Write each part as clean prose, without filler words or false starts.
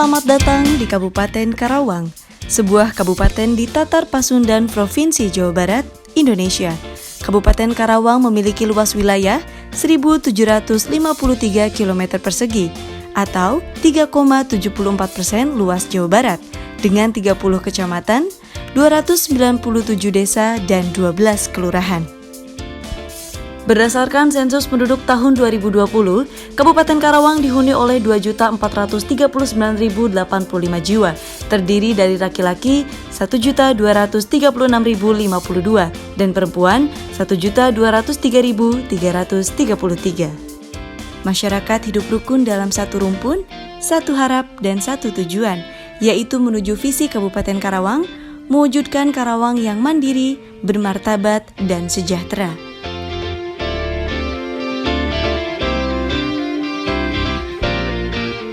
Selamat datang di Kabupaten Karawang, sebuah kabupaten di Tatar Pasundan, Provinsi Jawa Barat, Indonesia. Kabupaten Karawang memiliki luas wilayah 1.753 km persegi atau 3,74% luas Jawa Barat dengan 30 kecamatan, 297 desa, dan 12 kelurahan. Berdasarkan sensus penduduk tahun 2020, Kabupaten Karawang dihuni oleh 2.439.085 jiwa, terdiri dari laki-laki 1.236.052 dan perempuan 1.203.333. Masyarakat hidup rukun dalam satu rumpun, satu harap, dan satu tujuan, yaitu menuju visi Kabupaten Karawang, mewujudkan Karawang yang mandiri, bermartabat, dan sejahtera.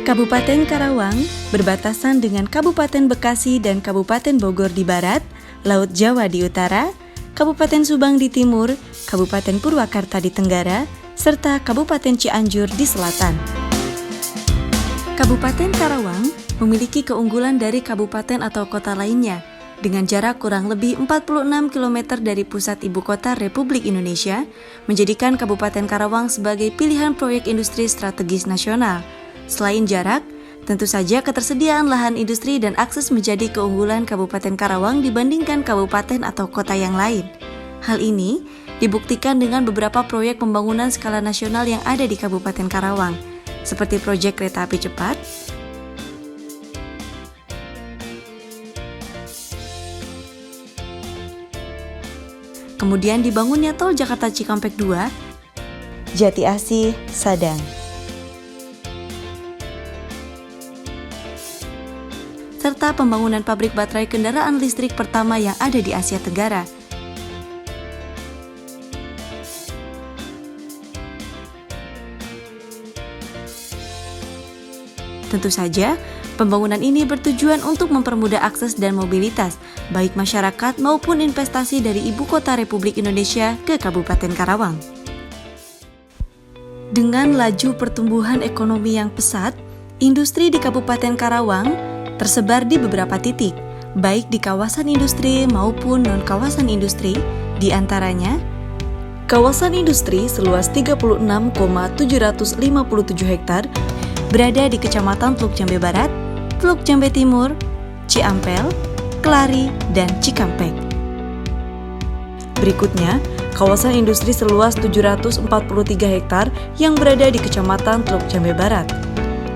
Kabupaten Karawang berbatasan dengan Kabupaten Bekasi dan Kabupaten Bogor di barat, Laut Jawa di utara, Kabupaten Subang di timur, Kabupaten Purwakarta di tenggara, serta Kabupaten Cianjur di selatan. Kabupaten Karawang memiliki keunggulan dari kabupaten atau kota lainnya, dengan jarak kurang lebih 46 km dari pusat ibu kota Republik Indonesia, menjadikan Kabupaten Karawang sebagai pilihan proyek industri strategis nasional. Selain jarak, tentu saja ketersediaan lahan industri dan akses menjadi keunggulan Kabupaten Karawang dibandingkan kabupaten atau kota yang lain. Hal ini dibuktikan dengan beberapa proyek pembangunan skala nasional yang ada di Kabupaten Karawang, seperti proyek kereta api cepat, kemudian dibangunnya Tol Jakarta Cikampek 2, Jati Asih, Sadang, serta pembangunan pabrik baterai kendaraan listrik pertama yang ada di Asia Tenggara. Tentu saja, pembangunan ini bertujuan untuk mempermudah akses dan mobilitas, baik masyarakat maupun investasi dari Ibu Kota Republik Indonesia ke Kabupaten Karawang. Dengan laju pertumbuhan ekonomi yang pesat, industri di Kabupaten Karawang tersebar di beberapa titik, baik di kawasan industri maupun non-kawasan industri, di antaranya kawasan industri seluas 36,757 hektar berada di Kecamatan Teluk Jambe Barat, Teluk Jambe Timur, Ciampel, Kelari, dan Cikampek. Berikutnya, kawasan industri seluas 743 hektar yang berada di Kecamatan Teluk Jambe Barat.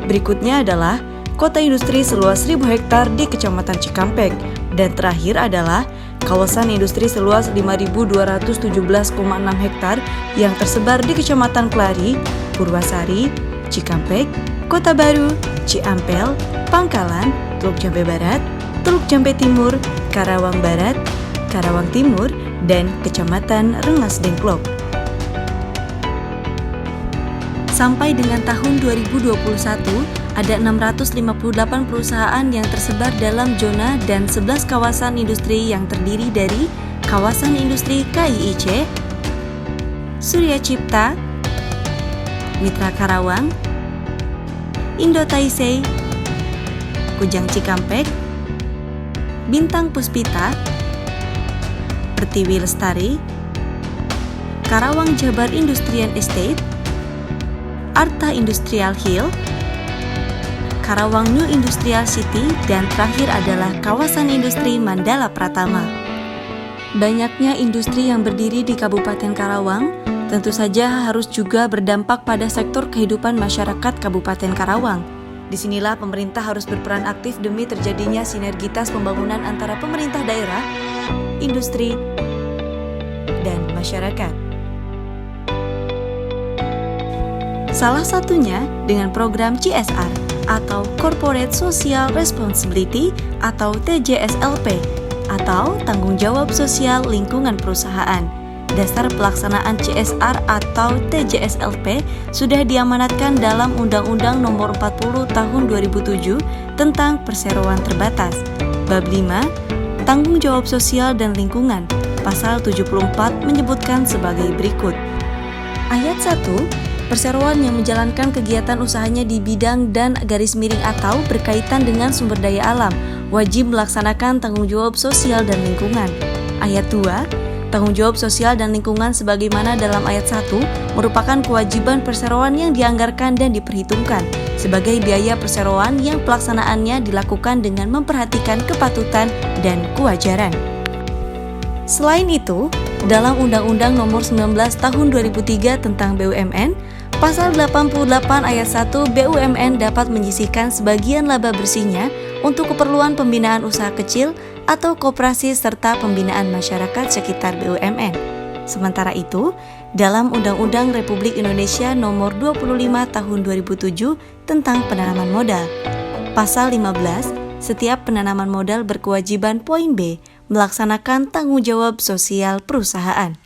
Berikutnya adalah kota industri seluas 1.000 hektar di Kecamatan Cikampek, dan terakhir adalah kawasan industri seluas 5.217,6 hektar yang tersebar di Kecamatan Kelari, Purwasari, Cikampek, Kota Baru, Ciampel, Pangkalan, Teluk Jambe Barat, Teluk Jambe Timur, Karawang Barat, Karawang Timur, dan Kecamatan Rengas Dengklok. Sampai dengan tahun 2021, ada 658 perusahaan yang tersebar dalam zona dan 11 kawasan industri yang terdiri dari kawasan industri KIIC, Surya Cipta, Mitra Karawang, Indo Taisei, Kujang Cikampek, Bintang Puspita, Pertiwi Lestari, Karawang Jabar Industrial Estate, Arta Industrial Hill, Karawang New Industrial City, dan terakhir adalah kawasan industri Mandala Pratama. Banyaknya industri yang berdiri di Kabupaten Karawang tentu saja harus juga berdampak pada sektor kehidupan masyarakat Kabupaten Karawang. Disinilah pemerintah harus berperan aktif demi terjadinya sinergitas pembangunan antara pemerintah daerah, industri, dan masyarakat. Salah satunya dengan program CSR atau Corporate Social Responsibility atau TJSLP atau Tanggung Jawab Sosial Lingkungan Perusahaan. Dasar pelaksanaan CSR atau TJSLP sudah diamanatkan dalam Undang-Undang Nomor 40 Tahun 2007 tentang Perseroan Terbatas. Bab 5, Tanggung Jawab Sosial dan Lingkungan, Pasal 74 menyebutkan sebagai berikut. Ayat 1, perseroan yang menjalankan kegiatan usahanya di bidang dan garis miring atau berkaitan dengan sumber daya alam wajib melaksanakan tanggung jawab sosial dan lingkungan. Ayat 2, tanggung jawab sosial dan lingkungan sebagaimana dalam ayat 1 merupakan kewajiban perseroan yang dianggarkan dan diperhitungkan sebagai biaya perseroan yang pelaksanaannya dilakukan dengan memperhatikan kepatutan dan kewajaran. Selain itu, dalam Undang-Undang Nomor 19 Tahun 2003 tentang BUMN, Pasal 88 ayat 1 BUMN dapat menyisihkan sebagian laba bersihnya untuk keperluan pembinaan usaha kecil atau koperasi serta pembinaan masyarakat sekitar BUMN. Sementara itu, dalam Undang-Undang Republik Indonesia Nomor 25 Tahun 2007 tentang penanaman modal, Pasal 15, setiap penanaman modal berkewajiban poin B melaksanakan tanggung jawab sosial perusahaan.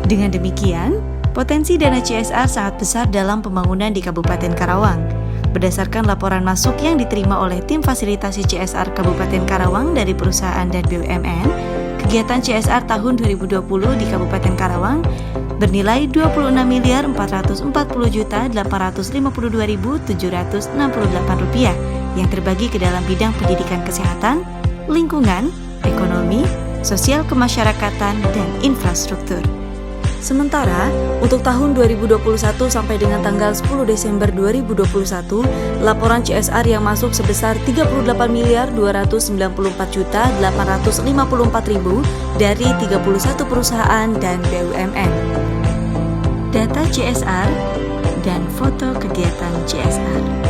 Dengan demikian, potensi dana CSR sangat besar dalam pembangunan di Kabupaten Karawang. Berdasarkan laporan masuk yang diterima oleh tim fasilitasi CSR Kabupaten Karawang dari perusahaan dan BUMN, kegiatan CSR tahun 2020 di Kabupaten Karawang bernilai Rp26.440.852.768 yang terbagi ke dalam bidang pendidikan kesehatan, lingkungan, ekonomi, sosial kemasyarakatan, dan infrastruktur. Sementara, untuk tahun 2021 sampai dengan tanggal 10 Desember 2021, laporan CSR yang masuk sebesar Rp38.294.854.000 dari 31 perusahaan dan BUMN. Data CSR dan foto kegiatan CSR.